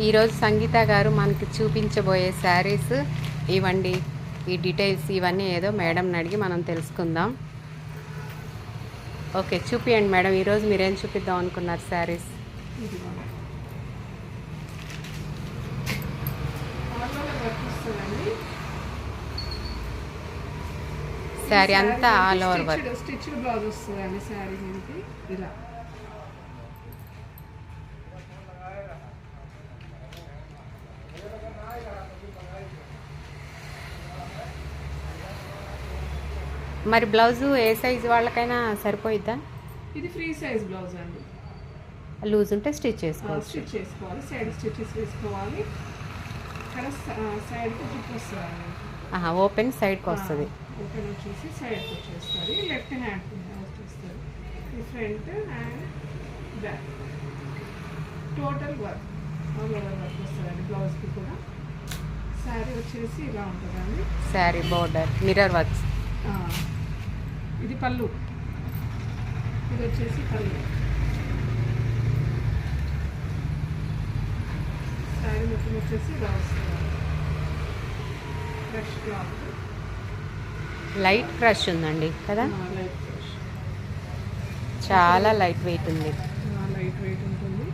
ఈరోజు సంగీత గారు మనకి చూపించబోయే శారీస్ ఇవ్వండి. ఈ డీటెయిల్స్ ఇవన్నీ ఏదో మేడంని అడిగి మనం తెలుసుకుందాం. ఓకే, చూపియండి మేడం. ఈరోజు మీరేం చూపిద్దాం అనుకున్నారు శారీస్? శారీ అంతా all over work. Stitch blouse వస్తుందండి శారీ మీదకి ఇలా. మరి బ్లౌజు ఏ సైజు వాళ్ళకైనా సరిపోయిద్దా? ఇది ఫ్రీ సైజ్ బ్లౌజ్ అండి. లూజ్ ఉంటే స్టిచ్ చేసుకోవాలి. స్టిచ్ చేసుకోవాలి, సైడ్ స్టిచెస్ వేసుకోవాలి. ఇక్కడ సైడ్కి జిప్ వస్తుంది. ఓపెన్ సైడ్కి వస్తుంది. ఓపెన్ వచ్చేసి సైడ్కి వచ్చేస్తుంది. లెఫ్ట్ హ్యాండ్ వచ్చేస్తుంది. ఈ front and back total work all over work వస్తుందండి బ్లౌజ్కి కూడా. శారీ వచ్చేసి ఇలా ఉంటుందండి. Sari border mirror works. ఇది పళ్ళు, ఇది వచ్చేసి పళ్ళు. శారీ మొత్తం వచ్చేసి ఇలా వస్తుంది. ఫ్రెష్ క్లాత్, లైట్ క్రష్ ఉందండి కదా. లైట్ ఫ్రెష్, చాలా లైట్ వెయిట్ ఉంది. లైట్ వెయిట్ ఉంటుంది.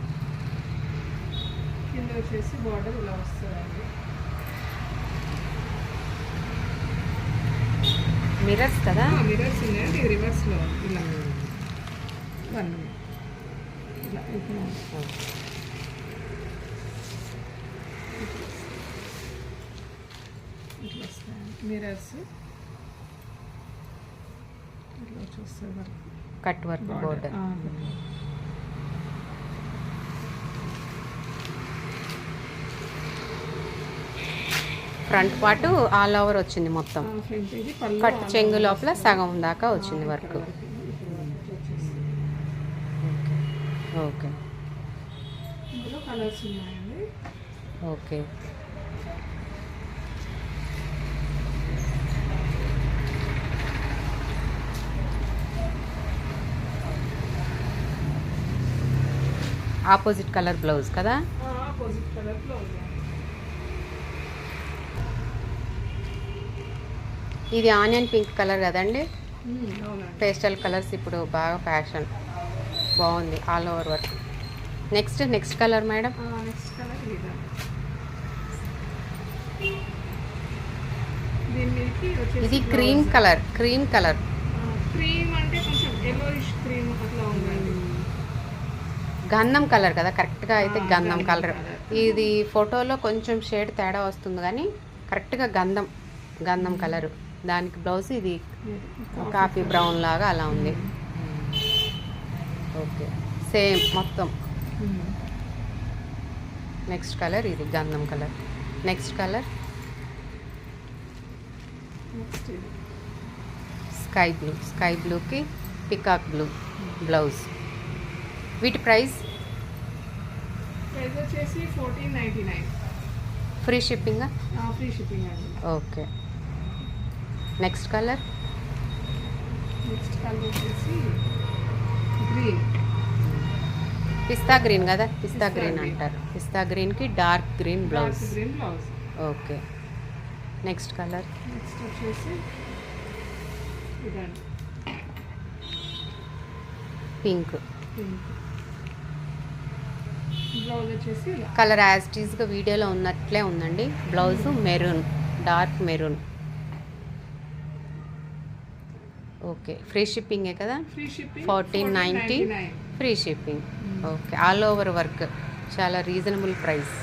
కింద వచ్చేసి బార్డర్ ఇలా వస్తుందండి. మిర్రర్స్ కదా. మిర్రర్స్ ఉన్నాయండి. రివర్స్లో ఇలా వన్ ఇలా ఇట్లా వస్తాయి మిర్రర్స్. ఇట్లా చూస్తారు work, cut work border. Front part all over వచ్చింది మొత్తం. కట్ చెంగు లోపల సగం దాకా వచ్చింది వర్క్. ఓకే, ఇందులో కలర్స్ ఉన్నాయండి. ఓకే, ఆపోజిట్ కలర్ బ్లౌజ్ కదా. Opposite colour blouse. ఇది ఆనియన్ పింక్ కలర్ కదండి. పేస్టల్ కలర్స్ ఇప్పుడు బాగా ఫ్యాషన్, బాగుంది all over work. Next colour madam. Next colour ఇది క్రీమ్ కలర్. క్రీమ్ అంటే కొంచెం yellowish క్రీమ్ అట్లా ఉందండి. గంధం కలర్ కదా కరెక్ట్గా. అయితే గంధం కలర్. ఇది ఫోటోలో కొంచెం షేడ్ తేడా వస్తుంది కానీ కరెక్ట్గా గంధం కలర్. దానికి బ్లౌజ్ ఇది కాఫీ బ్రౌన్ లాగా అలా ఉంది. ఓకే, సేమ్ మొత్తం. నెక్స్ట్ కలర్ ఇది గంధం కలర్. నెక్స్ట్ కలర్ స్కై బ్లూకి పికాక్ బ్లూ బ్లౌజ్. వీటి ప్రైస్ వచ్చేసి 1499. ఫ్రీ షిప్పింగా? ఫ్రీ షిప్పింగ్ అండి. ఓకే, నెక్స్ట్ కలర్ వచ్చేసి గ్రీన్. పిస్తా గ్రీన్ కదా. పిస్తా గ్రీన్ అంటారు. పిస్తా గ్రీన్కి dark green blouse. Okay, next colour. Next వచ్చేసి పింక్. బ్లౌజ్ వచ్చేసి కలర్ యాజ్ ఇట్ ఈస్గా వీడియోలో ఉన్నట్లే ఉందండి. Blouse maroon, dark maroon. Okay, free షిప్పింగే కదా. 1490 free shipping. Okay, all over work. చాలా రీజనబుల్ ప్రైస్.